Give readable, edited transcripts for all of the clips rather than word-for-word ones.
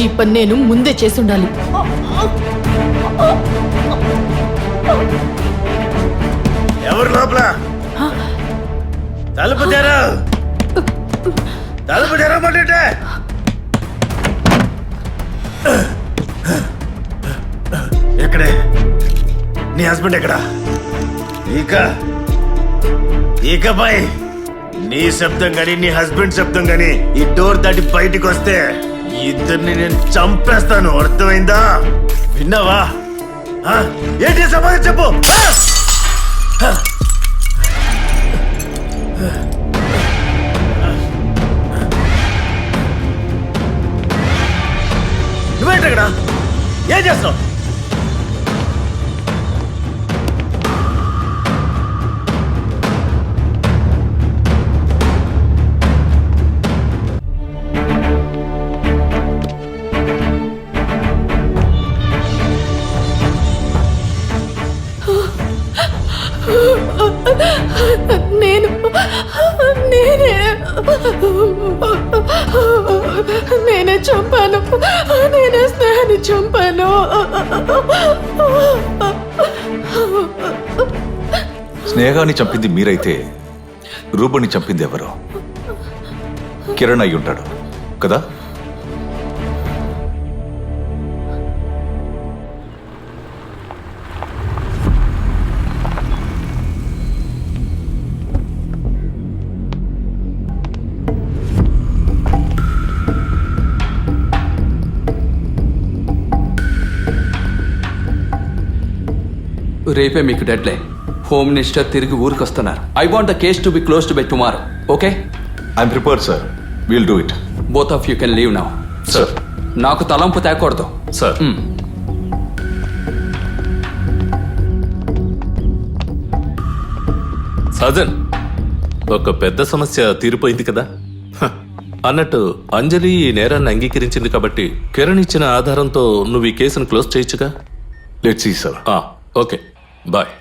ఈ పని నేను ముందే చేసుండాలి. ఎవరు లోపల? తలుపు తెరా, తలుపు తెరమంటే. ఎక్కడే నీ హస్బెండ్? ఎక్కడా? ఇకపై నీ శబ్దం గాని నీ హస్బెండ్ శబ్దం గాని ఈ డోర్ దాటి బయటికి వస్తే ఇద్దరిని నేను చంపేస్తాను. అర్థమైందా? విన్నావా? ఏంటి సమాధానం చెప్పు. నువ్వేంటక్కడ? ఏం చేస్తావు? నేనే చంపాను. నేనే స్నేహాన్ని చంపాను. స్నేహాన్ని చంపింది మీరైతే రూబని చంపింది ఎవరు? కిరణ్ అయి ఉంటాడు కదా? రేపే మీకు డెడ్ లైన్. హోమ్ మినిస్టర్ తిరిగి ఊరికి వస్తున్నారు. I want the case to be closed by tomorrow. Okay? I'm prepared sir. Will do it. Both of you can leave now. Sir. నాకు తలంపు తేకూడదు సార్. సజన్, ఒక పెద్ద సమస్య తీరిపోయింది కదా. అన్నట్టు అంజలి ఈ నేరాన్ని అంగీకరించింది కాబట్టి కిరణ్ ఇచ్చిన ఆధారంతో నువ్వు ఈ కేసును క్లోజ్ చేయొచ్చుగా. Let's see sir. Okay, bye.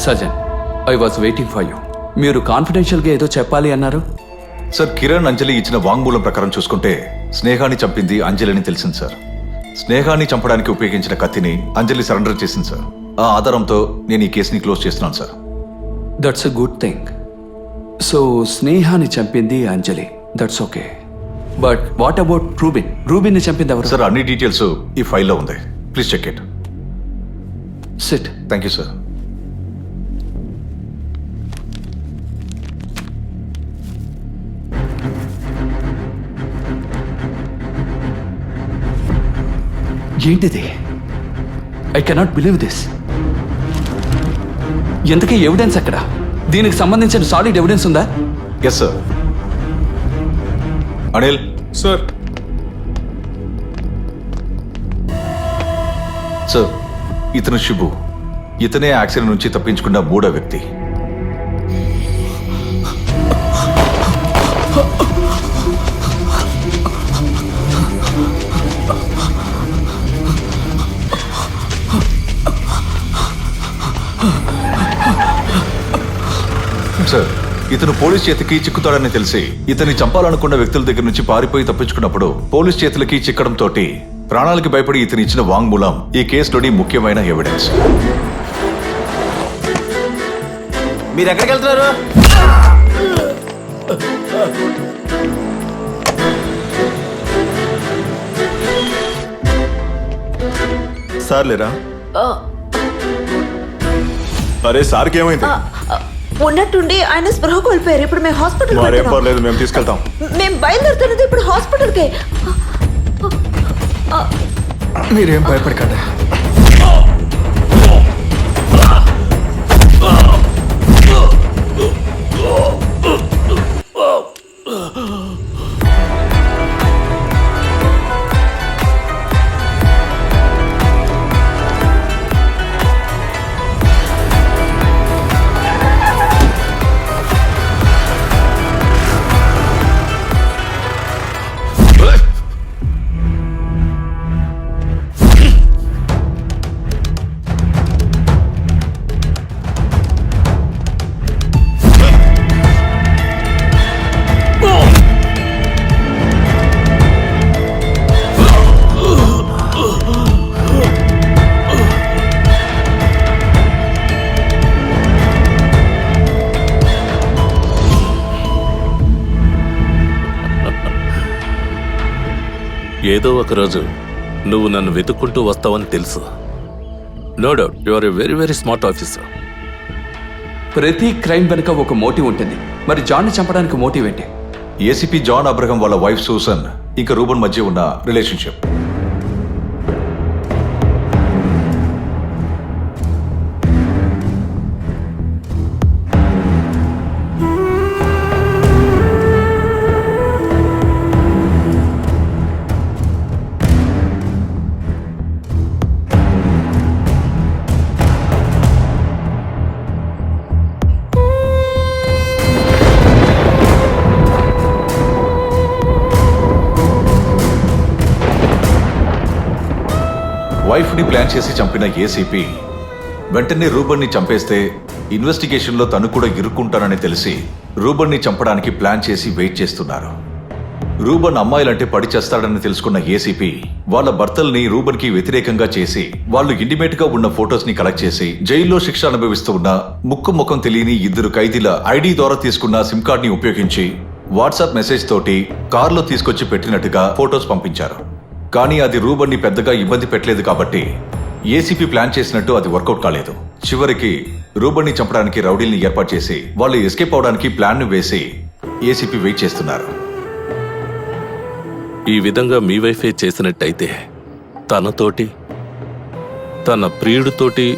Sajan, I was waiting for you. మీరు కాన్ఫిడెన్షియల్గా ఏదో చెప్పాలి అన్నారు. సార్, కిరణ్ అంజలి ఇచ్చిన వాంగ్మూలం ప్రకారం చూసుకుంటే స్నేహాన్ని చంపింది అంజలిని తెలిసింది సార్. స్నేహాన్ని చంపడానికి ఉపయోగించిన కత్తిని అంజలి సరెండర్ చేసింది సార్. ఆ ఆధారంతో నేను ఈ కేసుని క్లోజ్ చేస్తున్నాను sir. That's a good thing. So స్నేహాన్ని చంపింది Anjali, that's okay. But what about Rubin? రూబిన్ని చంపింది ఎవరు? సార్, అన్ని డీటెయిల్స్ ఈ ఫైల్లో ఉంది. Please check it. Sit. Thank you sir. ఏంటిది? I cannot believe this. ఎంతకీ ఎవిడెన్స్ ఎక్కడ? దీనికి సంబంధించిన సాలిడ్ ఎవిడెన్స్ ఉందా? Yes sir. Anil sir sir, ఇతను శిబు. ఇతనే యాక్సిడెంట్ నుంచి తప్పించుకున్న మూడో వ్యక్తి. సార్, ఇతను పోలీస్ చేతికి చిక్కుతాడని తెలిసి ఇతన్ని చంపాలనుకున్న వ్యక్తుల దగ్గర నుంచి పారిపోయి తప్పించుకున్నప్పుడు పోలీస్ చేతులకి చిక్కడంతో ప్రాణాలకి భయపడి ఇతను ఇచ్చిన వాంగ్మూలం ఈ కేసులోని ముఖ్యమైన ఎవిడెన్స్. మీరు ఎక్కడికి వెళ్తున్నారు? సార్ లేరా? అరే సార్కి ఏమైంది? ఉన్నట్టుండి ఆయన స్పృహ కోల్పోయారు. ఇప్పుడు మేము హాస్పిటల్ మరేం పర్లేదు, మేము తీసుకెళ్తాం. మేము బయలుదేరుతున్నది ఇప్పుడు హాస్పిటల్కే. మీరేం భయపడకండి. ఏదో ఒక రోజు నువ్వు నన్ను వెతుక్కుంటూ వస్తావని తెలుసు. No doubt you are a very very smart officer. ప్రతి క్రైమ్ వెనుక ఒక మోటివ్ ఉంటుంది. మరి జాన్ని చంపడానికి మోటివ్ ఏంటి? ఏసీపీ జాన్ అబ్రహం వాళ్ళ వైఫ్ సూసన్ ఇంకా రూబన్ మధ్య ఉన్న రిలేషన్షిప్. వైఫ్ ని ప్లాన్ చేసి చంపిన ఏసీపీ వెంటనే రూబన్ ని చంపేస్తే ఇన్వెస్టిగేషన్ లో తను కూడా ఇరుక్కుంటానని తెలిసి రూబన్ ని చంపడానికి ప్లాన్ చేసి వెయిట్ చేస్తున్నారు. రూబన్ అమ్మాయిలంటే పడి చేస్తాడని తెలుసుకున్న ఏసీపీ వాళ్ళ భర్తల్ని రూబన్ కి వ్యతిరేకంగా చేసి వాళ్ళు ఇంటిమేట్ గా ఉన్న ఫొటోస్ ని కలెక్ట్ చేసి జైల్లో శిక్ష అనుభవిస్తూ ఉన్న ముఖం తెలియని ఇద్దరు ఖైదీల ఐడి ద్వారా తీసుకున్న సిమ్ కార్డ్ ని ఉపయోగించి వాట్సాప్ మెసేజ్ తోటి కార్లో తీసుకొచ్చి పెట్టినట్టుగా ఫొటోస్ పంపించారు. కానీ అది రూబన్ ని పెద్దగా ఇబ్బంది పెట్టలేదు కాబట్టి ఏసీపీ ప్లాన్ చేసినట్టు అది వర్కౌట్ కాలేదు. చివరికి రూబన్ ని చంపడానికి రౌడీల్ని ఏర్పాటు చేసి వాళ్ళు ఎస్కేప్ అవడానికి ప్లాన్ ను వేసి ఏసీపీ వెయిట్ చేస్తున్నారు. ఈ విధంగా మీ వైఫే చేసినట్టయితే తనతోటి తన ప్రియుడితోటి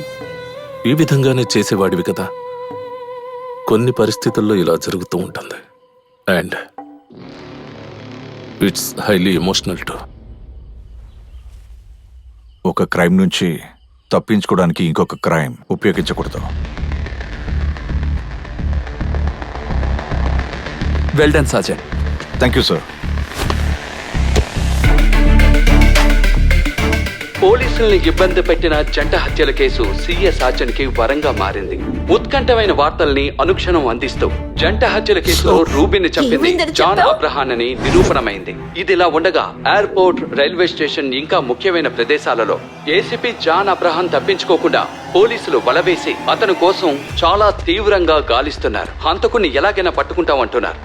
ఈ విధంగానే చేసేవాడివి కదా. కొన్ని పరిస్థితుల్లో ఇలా జరుగుతూ ఉంటుంది. And it's highly emotional too. ఒక క్రైమ్ నుంచి తప్పించుకోవడానికి ఇంకొక క్రైమ్ ఉపయోగించకూడదు. Well done sergeant. Thank you sir. పోలీసుల్ని ఇబ్బంది పెట్టిన జంట హత్యల కేసు సిఎస్ ఆర్చన్కి వరంగా మారింది. ఉత్కంఠమైన వార్తల్ని అనుక్షణం అందిస్తూ జంట హత్యల కేసులో రూబిన్ ని చంపింది ఏమైందని జాన్ చెప్పావ్? అబ్రహాన్ అని నిరూపణమైంది. ఇదిలా ఉండగా ఎయిర్పోర్ట్, రైల్వే స్టేషన్ ఇంకా ముఖ్యమైన ప్రదేశాలలో ఏసీపీ జాన్ అబ్రహాన్ తప్పించుకోకుండా పోలీసులు వలవేసి అతని కోసం చాలా తీవ్రంగా గాలిస్తున్నారు. హంతకుని ఎలాగైనా పట్టుకుంటామంటున్నారు.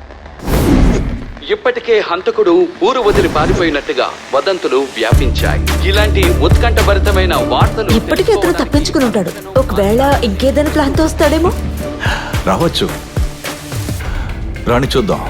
ఇప్పటికే హంతకుడు ఊరు వదిలి పారిపోయినట్టుగా వదంతులు వ్యాపించాయి. ఇలాంటి ఉత్కంఠభరితమైన వార్తలు ఇప్పటికీ అతను తప్పించుకుని ఉంటాడు. ఒకవేళ ఇంకేదైనా ప్లాన్ తో వస్తాడేమో. రావచ్చు, రాని చూద్దాం.